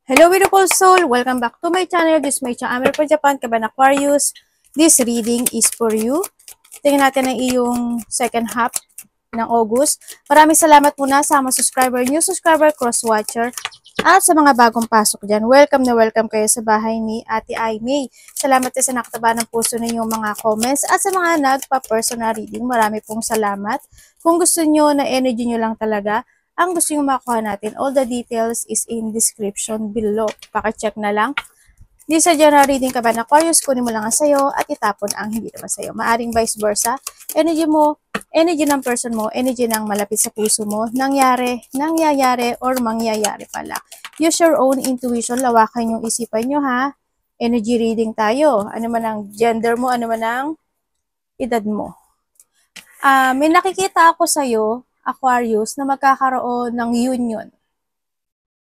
Hello beautiful soul! Welcome back to my channel. This is my channel, Amir for Japan, Kaban Aquarius. This reading is for you. Tingnan natin ang iyong second half ng August. Maraming salamat muna sa mga subscriber, new subscriber, cross-watcher, at sa mga bagong pasok dyan. Welcome na welcome kayo sa bahay ni Ate Aimee. Salamat din sa nakataba ng puso ninyong mga comments at sa mga nagpa-personal reading. Marami pong salamat. Kung gusto nyo na energy nyo lang talaga, ang gusto nyo makuha natin, all the details is in description below. Paki-check na lang. Di sa general reading ka ba na Aquarius, kunin mo lang ang sayo at itapon ang hindi naman sayo. Maaring vice versa. Energy mo, energy ng person mo, energy ng malapit sa puso mo, nangyayari, or mangyayari pala. Use your own intuition, lawakan yung isipan nyo ha. Energy reading tayo. Ano man ang gender mo, ano man ang edad mo. May nakikita ako sa'yo, Aquarius, na magkakaroon ng union,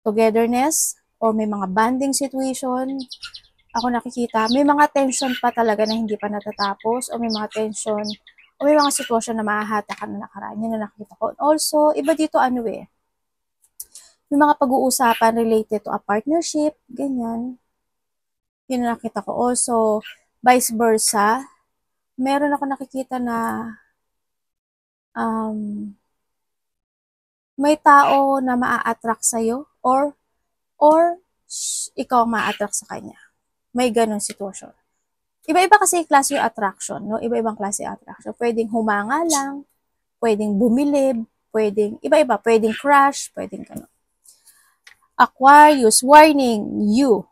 togetherness, or may mga bonding situation. Ako nakikita, may mga tension pa talaga na hindi pa natatapos, o may mga tension, o may mga sitwasyon na mahahata ka na nakaraan. Yan na nakikita ko. Also, iba dito may mga pag-uusapan related to a partnership, ganyan. Yan na nakita ko. Also, vice versa, meron ako nakikita na may tao na maa-attract sa'yo or ikaw maa-attract sa kanya. May ganun sitwasyon. Iba-iba kasi klase yung attraction, no? Iba-ibang klase yung attraction. Pwedeng humanga lang, pwedeng bumilib, pwedeng iba-iba, pwedeng crush, pwedeng ganun. Aquarius, warning you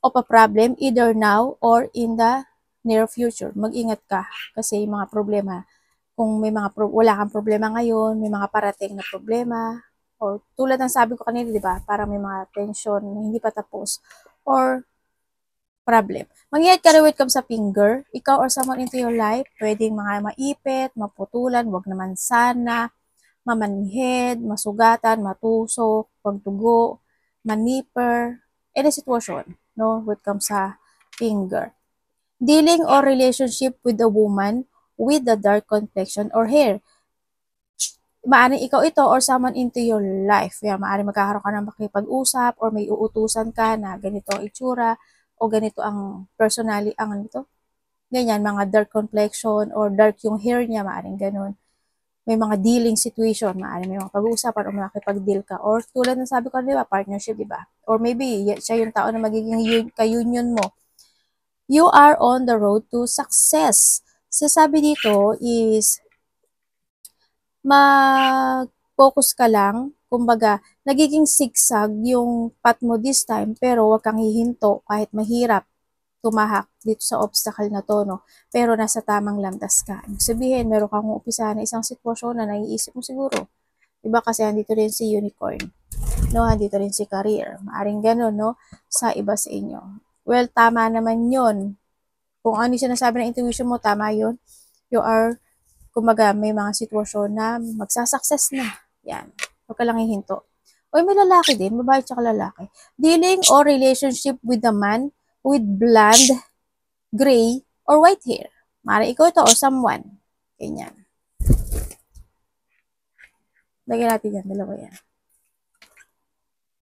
of a problem either now or in the near future. Mag-ingat ka kasi yung mga problema, kung may mga wala kang problema ngayon, may mga parating na problema, or tulad ng sabi ko kanina, di ba? Parang may mga tension na hindi pa tapos, or problem. Mangyayad ka rin when it comes sa finger, ikaw or someone into your life, pwedeng mga maipit, maputulan, wag naman sana, mamanhid, masugatan, matusok, pagdugo, maniper, any situation, no? When it comes sa finger. Dealing or relationship with a woman with the dark complexion or hair. Maaaring ikaw ito or someone into your life. Kaya maaaring magkakaroon ka ng makipag-usap or may uutusan ka na ganito ang itsura o ganito ang personality, ang ganito. Ganyan, mga dark complexion or dark yung hair niya, maaaring ganun. May mga dealing situation, maaaring may mga pag-uusapan o makipag-deal ka. Or tulad ng sabi ko, di ba, partnership, di ba? Or maybe, siya yung tao na magiging ka-union mo. You are on the road to success. Sasabi dito is, mag-focus ka lang, kumbaga, nagiging sigsag yung path mo this time, pero wag kang hihinto kahit mahirap tumahak dito sa obstacle na to, no? Pero nasa tamang landas ka. Ibig sabihin, meron kang umpisa na isang sitwasyon na naiisip mo siguro. Diba kasi andito rin si unicorn, no? Andito rin si career. Maaring ganun, no? Sa iba sa inyo. Well, tama naman yon. Kung ano yung sinasabi ng intuition mo, tama yun. You are, kumbaga, may mga sitwasyon na magsasucess na. Yan. Huwag ka lang hihinto. O may lalaki din, babae tsaka lalaki. Dealing or relationship with a man with blonde, gray, or white hair. Maaaring ikaw ito or someone. Ganyan. Lagyan natin yan, dalawa yan.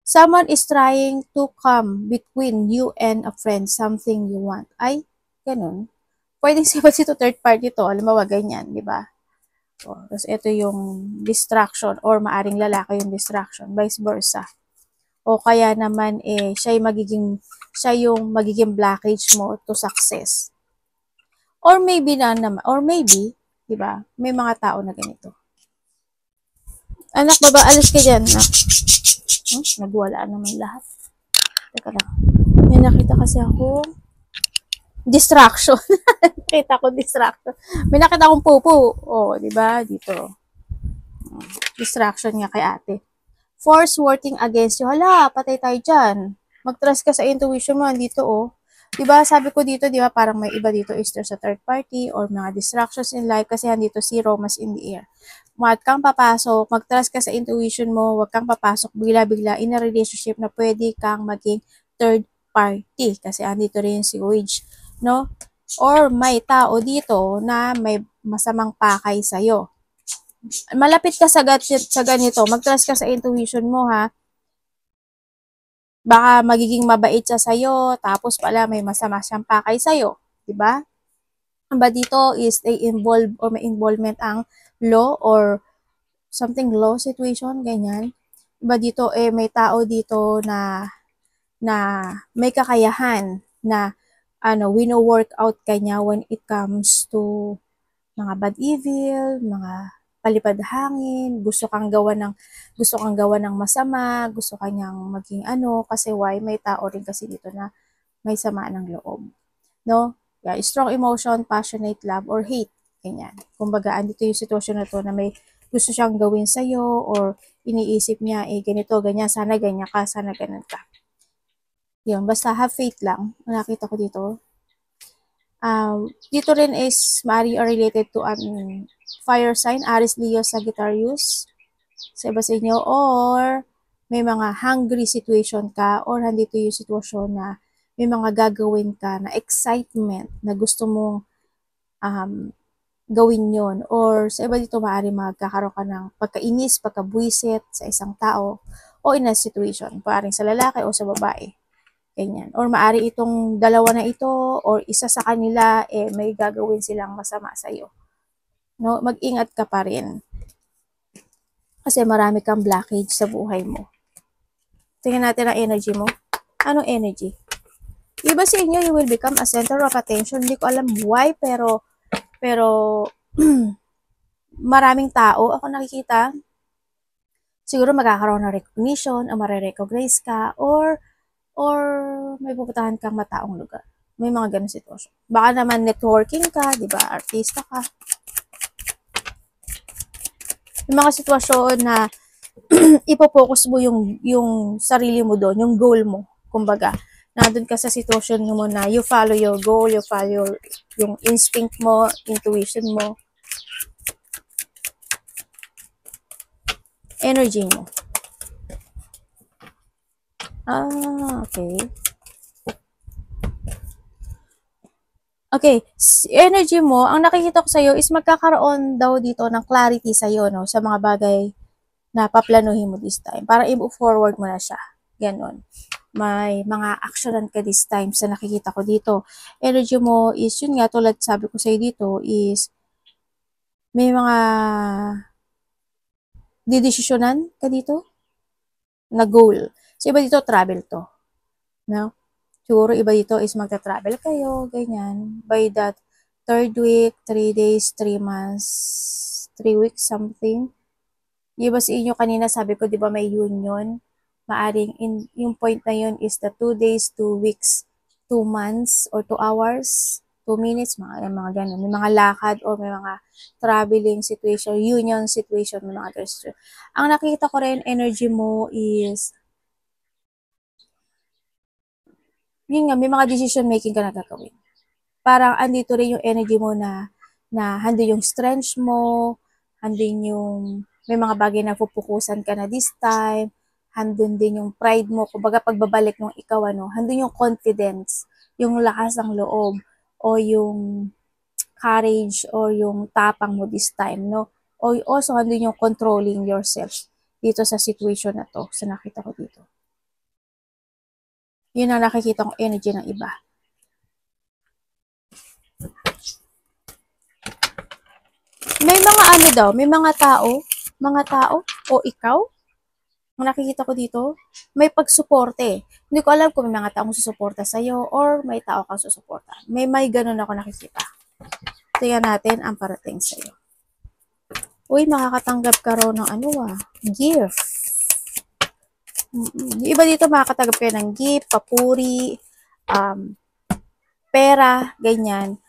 Someone is trying to come between you and a friend, something you want. Ay, ganun. Pwedeng sipat ito third party to, alam mo, ganyan, di ba? So, tapos ito yung distraction or maaring lalaki yung distraction, vice versa. O kaya naman siya yung magiging blockage mo to success. Or maybe di ba? May mga tao na ganito. Anak, baba, alis ka dyan. Nagwala naman lahat. Teka lang. May nakita kasi ako distraction. Nakita ko distraction. May nakita akong pupo. Di ba? Dito. Distraction nga kay ate. Force working against you. Hala, patay tayo dyan. Mag-trust ka sa intuition mo. Dito, Diba, sabi ko dito, diba, parang may iba dito is there sa third party or mga distractions in life kasi andito si romance in the air. Huwag kang papasok, mag-trust ka sa intuition mo, huwag kang papasok bigla-bigla in a relationship na pwede kang maging third party kasi andito rin si wage, no? Or may tao dito na may masamang pakay sa'yo. Malapit ka sa ganito, mag-trust ka sa intuition mo ha. Baka magiging mabait siya sa'yo, tapos pala may masama siyang pakay sa'yo, di ba? Ang ba dito is they involve or may involvement ang law or something law situation, ganyan. Iba dito, may tao dito na may kakayahan na wino-work out kanya when it comes to mga bad evil, mga palipad hangin, gusto kang gawa ng masama, gusto kanyang maging kasi why may tao rin kasi dito na may sama ng loob. No? Yeah, strong emotion, passionate love or hate. Ganyan. Kumbaga, andito yung sitwasyon na to na may gusto siyang gawin sa'yo or iniisip niya, ganito, ganyan, sana ganyan ka, sana ganun ka. Yun, basta have faith lang. Nakita ko dito. Dito rin is maaari related to an fire sign, Aries, Leo, Sagittarius. Sa iba sa inyo, or may mga hungry situation ka, or handito yung sitwasyon na may mga gagawin ka na excitement na gusto mong gawin yon, or sa iba dito maaari magkakaroon ka ng pagkainis, pagkabuisit sa isang tao o in a situation, paaring sa lalaki o sa babae. Ganyan. Or maari itong dalawa na ito or isa sa kanila may gagawin silang masama sa iyo. No, mag-ingat ka pa rin. Kasi marami kang blockage sa buhay mo. Tingnan natin ang energy mo. Anong energy? Iba sa inyo, you will become a center of attention. Hindi ko alam why, pero maraming tao ako nakikita. Siguro magkakaroon ng recognition, o mare-recognize ka, or may pupuntahan kang mataong lugar. May mga ganun sitwasyon. Baka naman networking ka, di ba? Artista ka. Yung mga sitwasyon na ipopokus mo yung sarili mo doon, yung goal mo. Kumbaga, nandun ka sa sitwasyon mo na you follow your goal, you follow yung instinct mo, intuition mo, energy mo. Okay. Okay, energy mo, ang nakikita ko sa'yo is magkakaroon daw dito ng clarity sa'yo, no? Sa mga bagay na paplanuhin mo this time. Para i-move forward mo na siya. Ganon. May mga actionan ka this time sa nakikita ko dito. Energy mo is, yun nga, tulad sabi ko sa'yo dito, is may mga didesisyonan ka dito na goal. So, iba dito, travel to. No? Siguro iba dito is magta-travel kayo, ganyan. By that 3rd week, 3 days, 3 months, 3 weeks, something. Iba sa inyo kanina, sabi ko, di ba may union? Maaring, yung point na yun is the 2 days, 2 weeks, 2 months, or 2 hours, 2 minutes, mga ganun. May mga lakad or may mga traveling situation, union situation, may mga ganun. Ang nakikita ko rin, energy mo is yun nga, may mga decision making ka na gagawin. Parang andito rin yung energy mo na handun yung strength mo, handun yung, may mga bagay na pupukusan ka na this time, handun din yung pride mo, kumbaga pagbabalik ng ikaw, handun yung confidence, yung lakas ng loob, o yung courage, o yung tapang mo this time, no? O also, handun yung controlling yourself dito sa situation na to, sa nakita ko dito. Yun ang nakikita kong energy ng iba. May mga may mga tao o ikaw, ang nakikita ko dito, may pagsuporte. Hindi ko alam kung may mga taong susuporta sa'yo or may tao kang susuporta. May ganun ako nakikita. Tingnan natin ang parating sa'yo. Uy, makakatanggap ka raw ng gift. Yung iba dito makakatanggap kayo ng gift, papuri, pera, ganyan,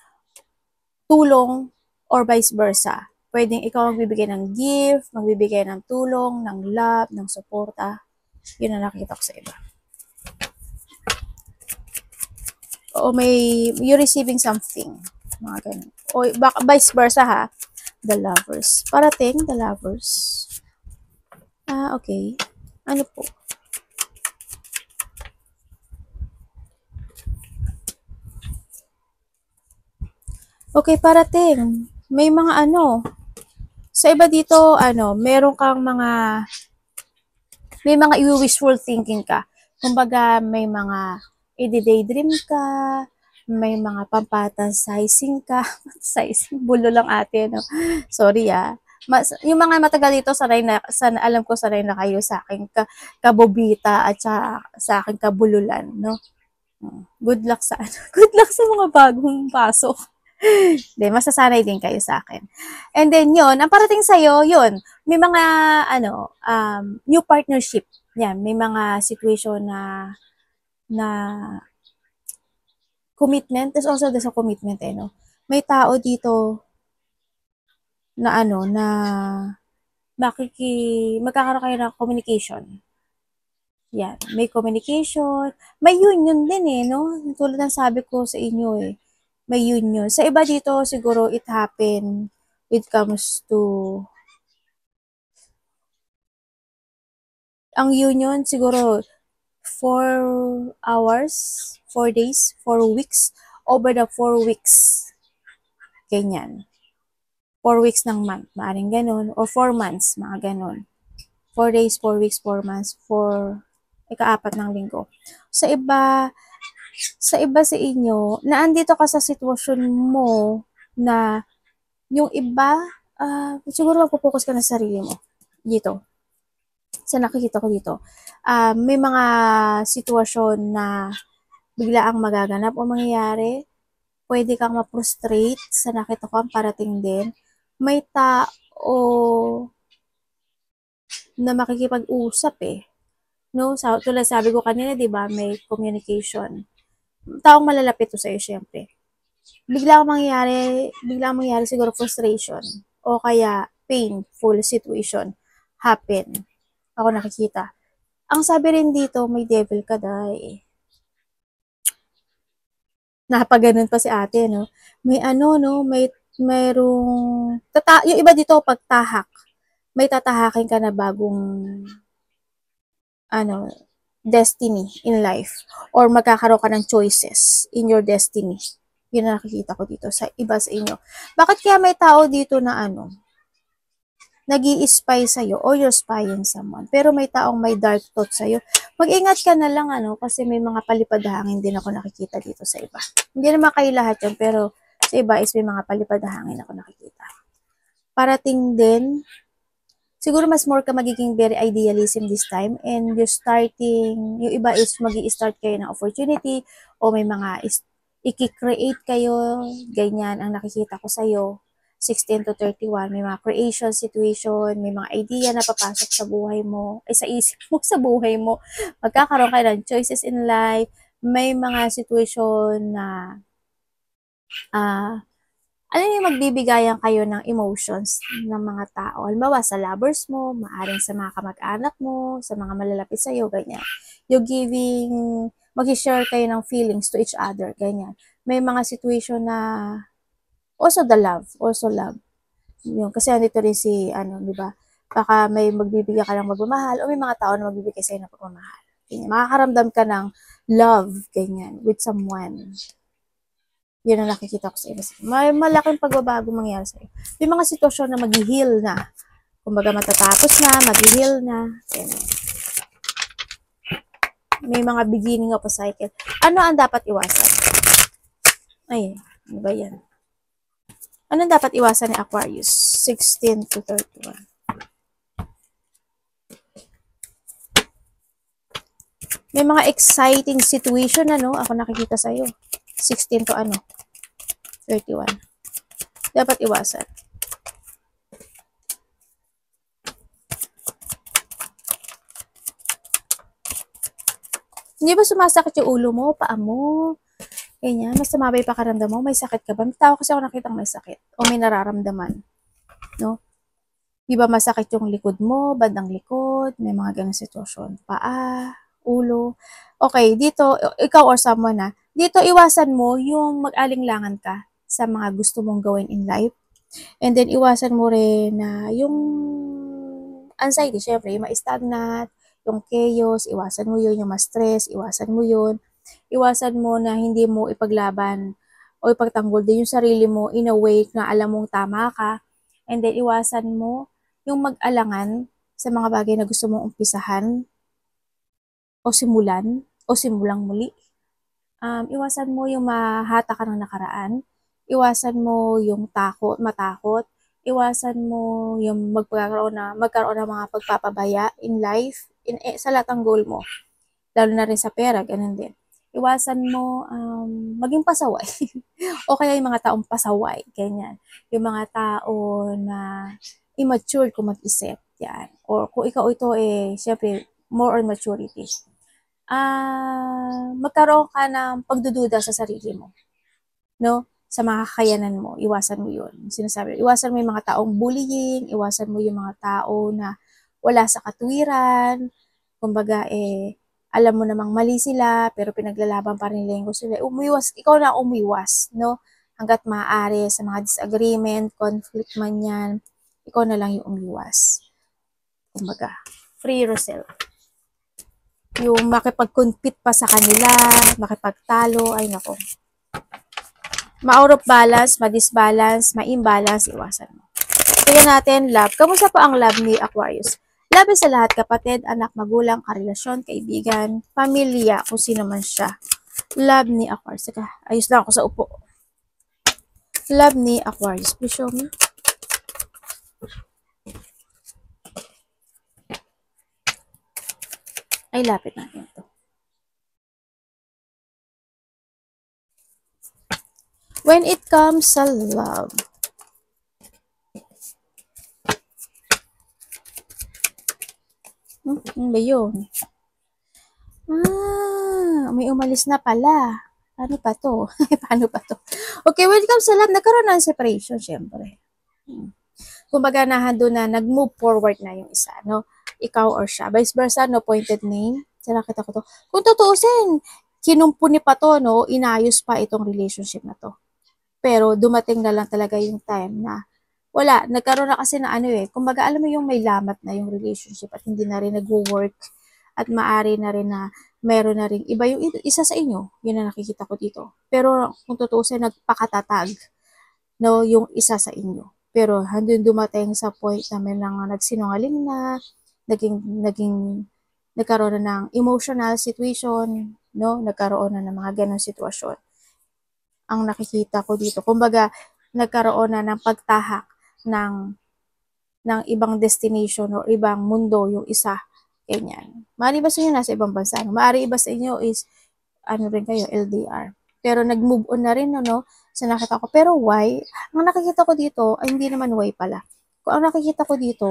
tulong, or vice versa. Pwedeng ikaw magbibigay ng gift, magbibigay ng tulong, ng love, ng suporta. Yun ang nakikita ko sa iba. O you're receiving something. Mga ganun. O vice versa ha. The lovers. Parating, the lovers. Okay. Ano po? Okay, parating. May mga sa iba dito, meron kang may mga wishful thinking ka. Kumbaga, may mga i-daydream ka, may mga pampatasizing ka. Sizing, bulo lang ate, no? Sorry yung mga matagal dito, alam ko sanay na kayo sa aking kabobita at sa aking kabululan, no? Good luck sa good luck sa mga bagong pasok. Hindi, masasanay din kayo sa akin. And then yun, ang parating sa'yo, yun, may mga, new partnership. Yan, may mga situation na commitment. There's also there's a commitment, no? May tao dito na na magkakaroon kayo ng communication. Yan, may communication. May union din no? Tulad ng sabi ko sa inyo may union. Sa iba dito, siguro it happen when it comes to ang union, siguro 4 hours, 4 days, 4 weeks, over the 4 weeks. Ganyan. 4 weeks ng month, maaring ganun, or 4 months, mga ganun. 4 days, 4 weeks, 4 months, 4, ika-4 ng linggo. Sa iba sa inyo, na andito ka sa sitwasyon mo na yung iba, siguro magpo-focus ka na sa sarili mo. Dito. Sa nakikita ko dito. May mga sitwasyon na bigla ang magaganap o mangyayari. Pwede kang ma-frustrate sa nakita ko ang parating din. May tao na makikipag-usap no? Tulad sabi ko kanina, 'di ba, may communication. Taong malalapit to sa'yo, syempre. Bigla mangyayari siguro frustration o kaya painful situation happen. Ako nakikita. Ang sabi rin dito, may devil ka dahil. Napaganon pa si ate, no? May no? Mayroong, yung iba dito, pagtahak. May tatahakin ka na bagong, destiny in life. Or magkakaroon ka ng choices in your destiny. Yun na nakikita ko dito sa iba sa inyo. Bakit kaya may tao dito na nag-i-spy sa'yo or you're spying someone. Pero may taong may dark thought sa'yo. Mag-ingat ka na lang kasi may mga palipad hangin din ako nakikita dito sa iba. Hindi naman kayo lahat yun, pero sa iba is may mga palipad hangin ako nakikita. Parating din, siguro mas more ka magiging very idealism this time and yung iba is magi-start kayo ng opportunity o may mga i-create kayo, ganyan ang nakikita ko sa'yo. 16 to 31, may mga creation situation, may mga idea na papasok sa buhay mo, sa isip mo, sa buhay mo. Magkakaroon kayo ng choices in life, may mga situation na yung magbibigayan kayo ng emotions ng mga tao. Halimbawa, sa lovers mo, maaring sa mga kamag-anak mo, sa mga malalapit sa'yo, ganyan. You're mag-share kayo ng feelings to each other, ganyan. May mga situation na also love. Yun, kasi andito rin si, di ba? Baka may magbibigay ka ng magmamahal o may mga tao na magbibigay sa'yo ng pagmamahal. Ganyan. Makakaramdam ka ng love, ganyan, with someone. Yun ang nakikita ko sa iba. May malaking pagbabago mangyayari sa'yo. May mga sitwasyon na mag-heal na. Kumbaga matatapos na, mag-heal na. Ganyan. May mga beginning of a cycle. Ano ang dapat iwasan? Ay, ano ba yan? Anong dapat iwasan ni Aquarius? 16 to 31. May mga exciting situation ako nakikita sa'yo. 16 to 31. Dapat iwasan. Hindi ba sumasakit yung ulo mo, paa mo? Ganyan, mas tumabay pa karamdam mo, may sakit ka ba? May tao kasi ako nakitang may sakit o may nararamdaman. No? Di ba masakit yung likod mo, bandang likod, may mga ganang sitwasyon. Paa, ulo. Okay, dito, ikaw or someone dito iwasan mo yung mag-alinglangan ka sa mga gusto mong gawin in life. And then iwasan mo rin na yung anxiety, syempre, yung ma-stagnant, yung chaos, iwasan mo yun, yung ma-stress, iwasan mo yun. Iwasan mo na hindi mo ipaglaban o ipagtanggol din yung sarili mo in a way na alam mong tama ka. And then iwasan mo yung mag-alangan sa mga bagay na gusto mong umpisahan. o simulan o simulang muli. Iwasan mo yung mahata ka ng nakaraan. Iwasan mo yung matakot. Iwasan mo yung magkaroon ng mga pagpapabaya in life, sa lahat ng goal mo. Lalo na rin sa pera, ganun din. Iwasan mo maging pasaway. O kaya yung mga taong pasaway, ganyan. Yung mga tao na immature kung mag-isip, yan. Or kung ikaw ito syempre, more on maturity. Magkaroon ka ng pagdududa sa sarili mo, no? Sa mga kakayanan mo, iwasan mo yun. Sinasabi, iwasan mo yung mga taong bullying, iwasan mo yung mga tao na wala sa katuwiran, kumbaga alam mo namang mali sila, pero pinaglalaban pa rin nila yung gusto nila. Umiwas, ikaw na umiwas, no? Hanggat maaari sa mga disagreement, conflict man yan, ikaw na lang yung umiwas. Kumbaga, free yourself. Yung makipag-compete pa sa kanila, makipagtalo, ay nako. Ma-out of balance, ma-disbalance, ma-imbalance, iwasan mo. Tingnan natin, love. Kamusta po ang love ni Aquarius? Love sa lahat, kapatid, anak, magulang, karelasyon, kaibigan, pamilya, kung sino man siya. Love ni Aquarius. Saka, ayos lang ako sa upo. Love ni Aquarius. Please show me. Ay, lapit natin ito. When it comes sa love, ano ba yun? May umalis na pala. Paano pa to? Paano pa to? Okay, when it comes sa love, nagkaroon na ng separation, syempre. Kumbaga, doon na, nag-move forward na yung isa, no? Ikaw or siya. Vice versa, no pointed name. Sa nakita ko to. Kung tutuusin, kinumpuni pa to, no? Inayos pa itong relationship na to. Pero dumating na lang talaga yung time na wala, nagkaroon na kasi na kumbaga alam mo yung may lamat na yung relationship at hindi na rin nag-work at maari na rin na meron na rin iba yung isa sa inyo, yun na nakikita ko dito. Pero kung tutuusin, nagpakatatag, no, yung isa sa inyo. Pero handun dumating sa point na may nagsinungaling na, nagkaroon na ng emotional situation, no, nagkaroon na ng mga ganong sitwasyon. Ang nakikita ko dito. Kumbaga, nagkaroon na ng pagtahak ng ibang destination o ibang mundo yung isa. Ganyan. Maari ba sa inyo nasa ibang bansa? Maari iba sa inyo is, rin kayo, LDR. Pero nag-move on na rin, no? Sa nakita ko. Pero why? Ang nakikita ko dito, ay hindi naman why pala. Kung ang nakikita ko dito,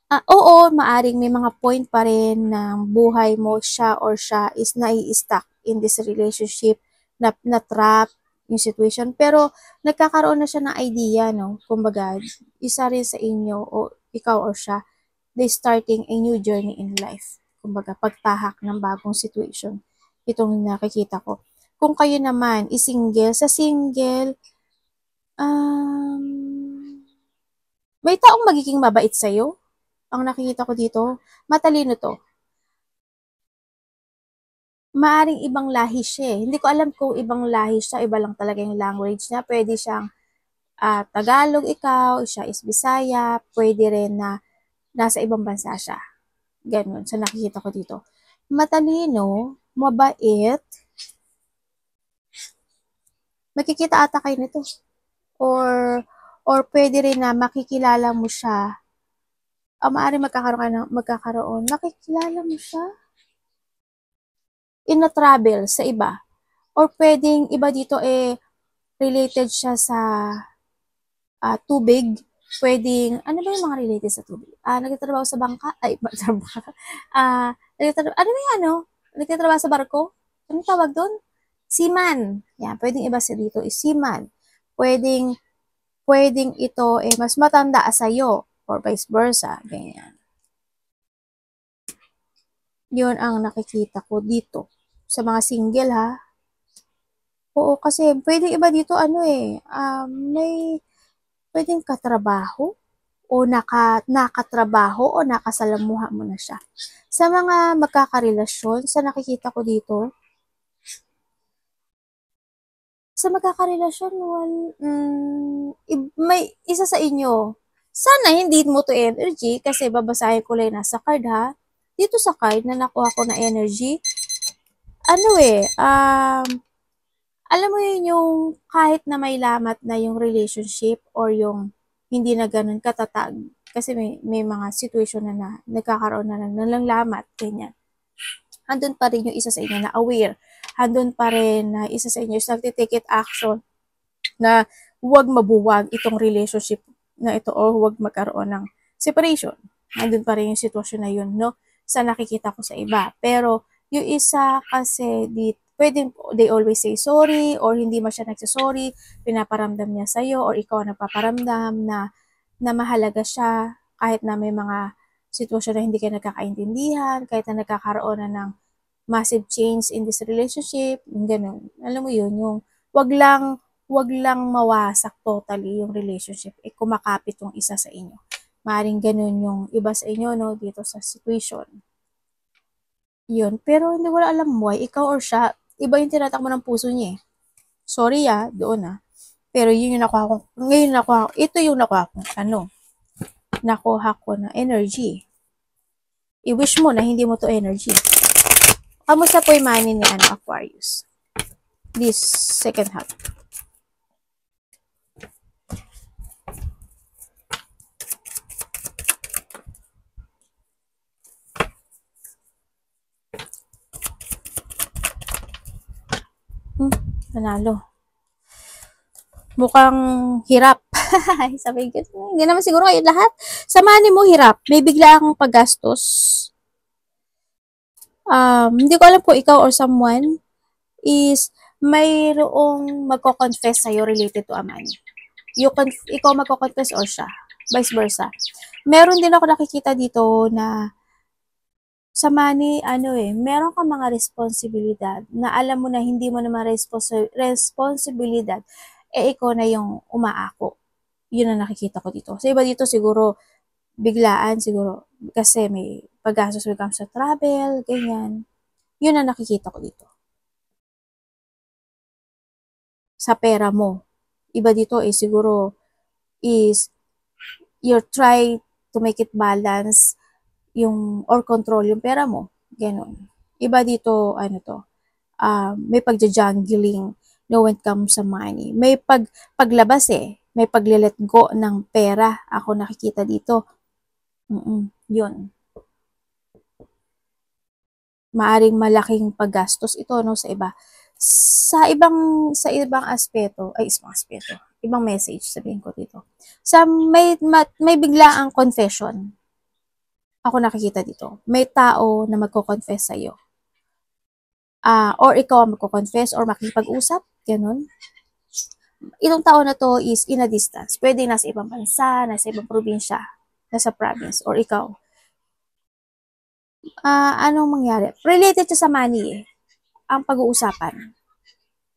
oo, maaring may mga point pa rin ng buhay mo, siya or siya is nai-stuck in this relationship, na-trap yung situation. Pero, nagkakaroon na siya ng idea, no? Kumbaga, isa rin sa inyo, o ikaw or siya, they starting a new journey in life. Kumbaga, pagtahak ng bagong situation. Itong nakikita ko. Kung kayo naman, is-single, sa single, may taong magiging mabait sa'yo. Ang nakikita ko dito, matalino to. Maaring ibang lahi siya eh. Hindi ko alam kung ibang lahi siya, iba lang talaga yung language niya. Pwede siyang Tagalog ikaw, siya is Bisaya, pwede rin na nasa ibang bansa siya. Ganun, sa nakikita ko dito. Matalino, mabait, makikita ata kayo nito. Or pwede rin na makikilala mo siya. Maaari magkakaroon, makikilala mo siya in a travel sa iba. Or pwedeng iba dito related siya sa tubig. Pwedeng, ano ba yung mga related sa tubig? Nagtatrabaho sa bangka? Ay, trabaho. Ano ba yung ano? Nagtatrabaho sa barko? Ano tawag doon? Seaman. Yan, pwedeng iba sa dito is seaman. Pwedeng ito mas matanda sa'yo or vice versa. Ganyan. Yun ang nakikita ko dito. Sa mga single ha. Oo, kasi pwedeng iba dito may pwedeng katrabaho o nakatrabaho o nakasalamuha mo na siya. Sa mga magkakarelasyon, sa nakikita ko dito, sa magkakarelasyon, may isa sa inyo, sana hindi mo to energy kasi babasahin ko lang nasa card ha. dito sa card na nakuha ko na energy, alam mo yun yung kahit na may lamat na yung relationship or yung hindi na ganun katatag. Kasi may mga situation na nagkakaroon na ng lamat, ganyan. Andun pa rin yung isa sa inyo na aware. Andun pa rin na isa sa inyo is nagtitake it action na huwag mabuwag itong relationship na ito o huwag magkaroon ng separation. Andun pa rin yung sitwasyon na yun, no? Sa nakikita ko sa iba. Pero yung isa kasi pwedeng they always say sorry or hindi man siya nagsasorry, pinaparamdam niya sa'yo or ikaw nagpaparamdam na mahalaga siya kahit na may mga sitwasyon na hindi kayo nagkakaintindihan, kahit na nagkakaroon na ng massive change in this relationship, ganun. Alam mo yun, yung wag lang mawasak totally yung relationship, kumakapit yung isa sa inyo. Maring ganun yung iba sa inyo, no, dito sa situation. Yun, pero hindi ko alam why, ikaw or siya, iba yung tinatakbo ng puso niya eh. Sorry doon Pero yun yung nakuha ko, ngayon ito yung nakuha ko, nakuha ko na energy. I-wish mo na hindi mo to energy. Kamusta po yung money ni Aquarius? This second half. Panalo. Mukhang hirap. Sabi ko, hindi naman siguro kayo lahat. Sa money mo, hirap. May bigla akong paggastos. Hindi ko alam po ikaw or someone is mayroong magko-confess sa'yo related to a money. Ikaw magko-confess or siya. Vice versa. Meron din ako nakikita dito na sa money, meron kang mga responsibilidad na alam mo na hindi mo naman responsibilidad, ikaw na yung umaako. Yun ang nakikita ko dito. Sa iba dito siguro, biglaan siguro, kasi may paggastos when it comes sa travel, ganyan. Yun ang nakikita ko dito. Sa pera mo. Iba dito siguro is you try to make it balance or control yung pera mo. Ganon. Iba dito, may pagja-jungling when it comes sa money. May paglabas may pag-let go ng pera. Ako nakikita dito. Yun. Maaring malaking paggastos ito sa iba. Sa ibang aspeto, ibang message sabihin ko dito. May biglaang confession. Ako nakikita dito. May tao na magko-confess sa iyo. Or ikaw ang magko-confess or makikipag-usap, ganun. Itong tao na to is in a distance. Pwede nasa ibang bansa, nasa ibang probinsya, nasa province, or ikaw. Anong mangyari? Related sa money ang pag-uusapan.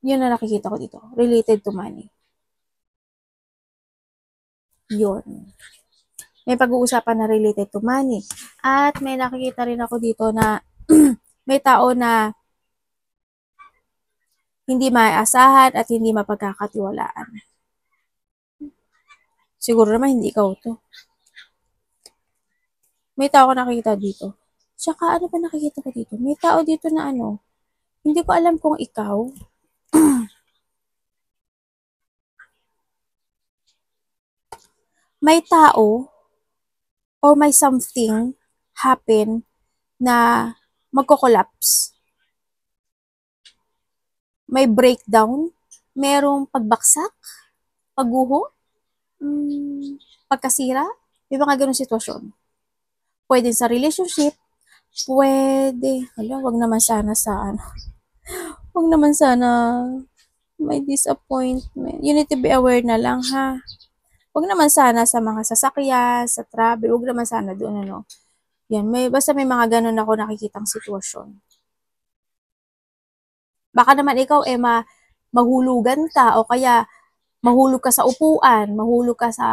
Yun na nakikita ko dito. Related to money. Yun. May pag-uusapan na related to money. At may nakikita rin ako dito na may tao na hindi maaasahan at hindi mapagkakatiwalaan. Siguro naman hindi ikaw to. May tao ko nakikita dito. Tsaka ano ba nakikita ko dito? May tao dito na hindi ko alam kung ikaw. May tao or may something happen na magko-collapse. May breakdown, merong pagbaksak, pagguho, pagkasira, may mga ganung sitwasyon. Pwede sa relationship, wag naman sana wag naman sana may disappointment. You need to be aware na lang wag naman sana sa mga sasakyan, sa travel, wag naman sana doon Yan, basta may mga ganun ako nakikitang sitwasyon. Baka naman ikaw mahulugan ka o kaya mahulog ka sa upuan, mahulog ka sa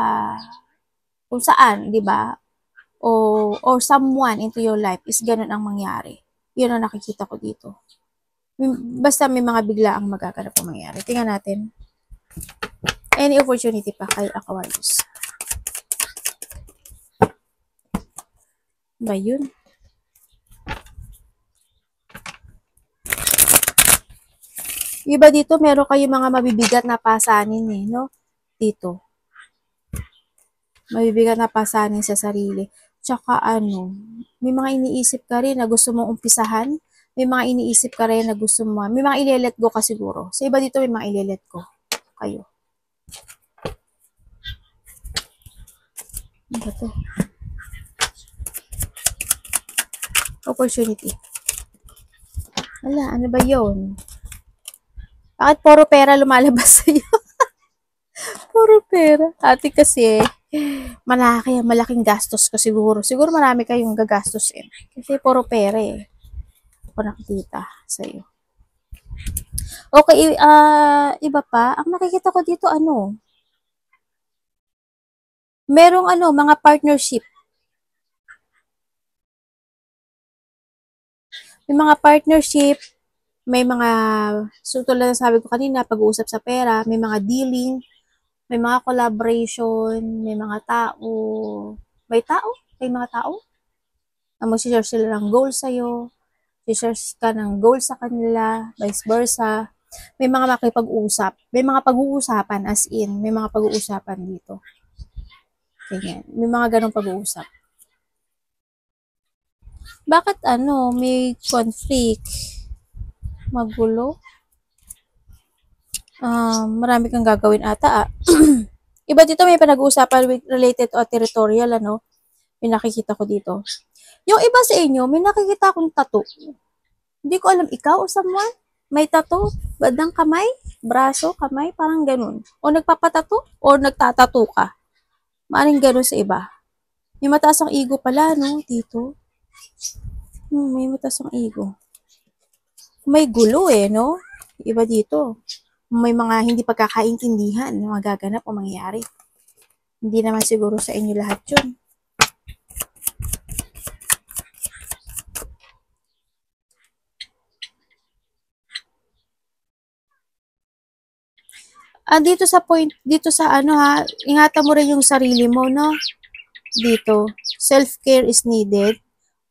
kung saan, di ba? Or someone into your life is ganun ang mangyari. Yun ang nakikita ko dito. Basta may mga biglaang magaganap ang mangyari. Tingnan natin. Any opportunity pa kay Aquarius. Ba yun? Iba dito, meron kayong mga mabibigat na pasanin eh, no? Dito. Mabibigat na pasanin sa sarili. Tsaka ano, may mga iniisip ka rin na gusto mong umpisahan. May mga iniisip ka rin na gusto mo. May mga ile-let go ka siguro. Sa iba dito, may mga ile-let go kayo. Ano ba to? Opportunity. Wala, ano ba yun? Bakit puro pera lumalabas sa'yo? Puro pera. Ate kasi, malaking gastos ka siguro. Siguro marami kayong gagastusin. Kasi puro pera eh. Ako nakikita sa'yo. Okay, iba pa. Ang nakikita ko dito, ano? Merong ano, mga partnership. May mga partnership, may mga, so tulad na sabi ko kanina, pag-uusap sa pera, may mga dealing, may mga collaboration, may mga tao. May tao? May mga tao? Na mag-share sila ng goal sa'yo, share ka ng goal sa kanila, vice versa. May mga makipag-usap. May mga pag-uusapan as in. May mga pag-uusapan dito. Ganyan. May mga ganong pag-uusap. Bakit ano, may conflict? Magulo? Marami kang gagawin ata ah. Iba dito may pinag-uusapan related to territorial ano. May nakikita ko dito. Yung iba sa inyo, may nakikita akong tattoo. Hindi ko alam ikaw or someone. May tattoo, bandang kamay, braso, kamay, parang ganun. O nagpapatato or nagtatato ka. Maaring ganun sa iba. May mataas ang ego pala, no, dito. May mataas ang ego. May gulo eh, no? Iba dito. May mga hindi pagkakaintindihan na magaganap o mangyayari. Hindi naman siguro sa inyo lahat yun. Dito sa point, dito sa ano ha, ingatan mo rin yung sarili mo, no? Dito, self-care is needed.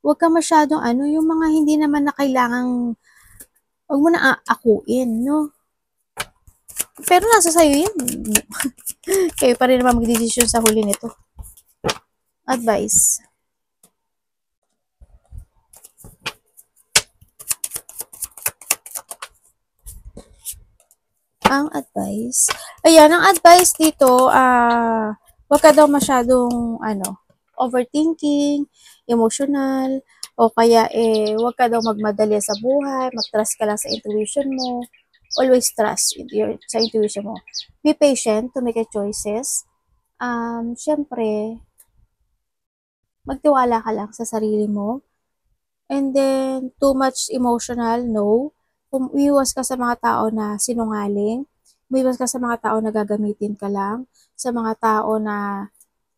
Huwag ka masyadong ano, yung mga hindi naman na kailangang, huwag mo na akuin, no? Pero nasa sayo yan. Kayo pa rin naman magdidesisyon sa huli nito. Advice. Ang advice. Ayan, ang advice dito, wag ka daw masyadong, overthinking, emotional, o kaya, wag ka daw magmadali sa buhay, mag-trust ka lang sa intuition mo, always trust sa intuition mo. Be patient to make a choices. Syempre, magtiwala ka lang sa sarili mo. And then, too much emotional, no. Umiwas ka sa mga tao na sinungaling. Umiwas ka sa mga tao na gagamitin ka lang. Sa mga tao na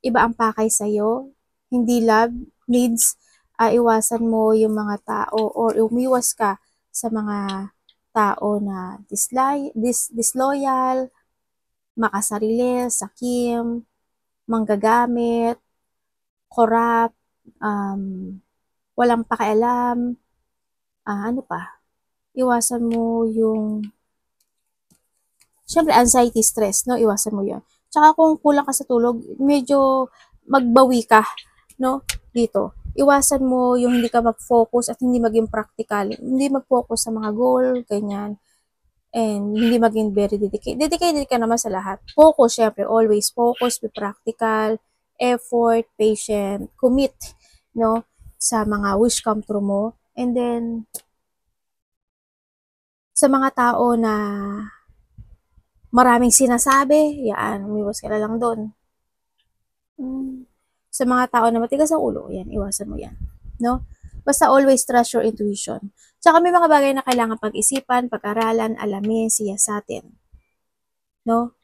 iba ang pakay sa'yo. Hindi love, needs. Iwasan mo yung mga tao or umiwas ka sa mga tao na disloyal, makasarili, sakim, manggagamit, corrupt, walang pakialam, ano pa, iwasan mo yung, syempre, anxiety, stress, no? Iwasan mo yun. Tsaka kung kulang ka sa tulog, medyo magbawi ka, no? Dito. Iwasan mo yung hindi ka mag-focus at hindi maging practical. Hindi mag-focus sa mga goal, ganyan. And hindi maging very dedicated. Dedicated ka naman sa lahat. Focus, syempre, always focus, be practical, effort, patient, commit, no? Sa mga wish come true mo. And then, sa mga tao na maraming sinasabi, yan, umiwas ka na lang doon. Sa mga tao na matigas ang ulo, yan, iwasan mo yan. No? Basta always trust your intuition. Tsaka may mga bagay na kailangan pag-isipan, pag-aralan, alamin, siyasatin. No?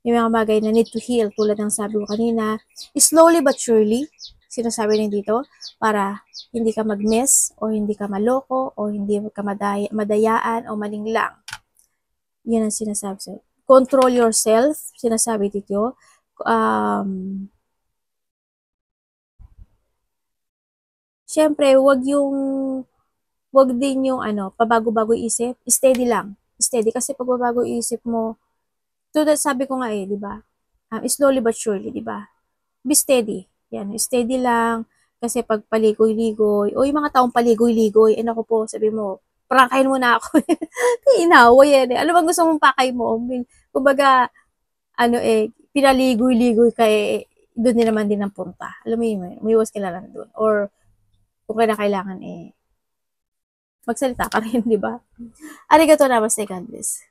May mga bagay na need to heal, tulad ng sabi ko kanina, slowly but surely, sinasabi rin dito, para hindi ka mag-miss, o hindi ka maloko, o hindi ka madayaan, o maninglang. Yan ang sinasabi sa'yo. Control yourself, sinasabi dito. Siyempre, wag din yung pabago-bago isip, steady lang. steady. Kasi pag babago isip mo, sabi ko nga di ba? Slowly but surely, di ba? Be steady. Yan, steady lang. Kasi pag paligoy-ligoy, o yung mga taong paligoy-ligoy, naku po, sabi mo, prangkahin mo na ako. Inaway Ano bang gusto mong pakay mo? Kumbaga, pinaligoy-ligoy ka doon din naman din ang punta. Alam mo yun, umiwas ka na lang doon. Or, kung kailangan magsalita ka rin, di ba? Arigato namaste, God bless.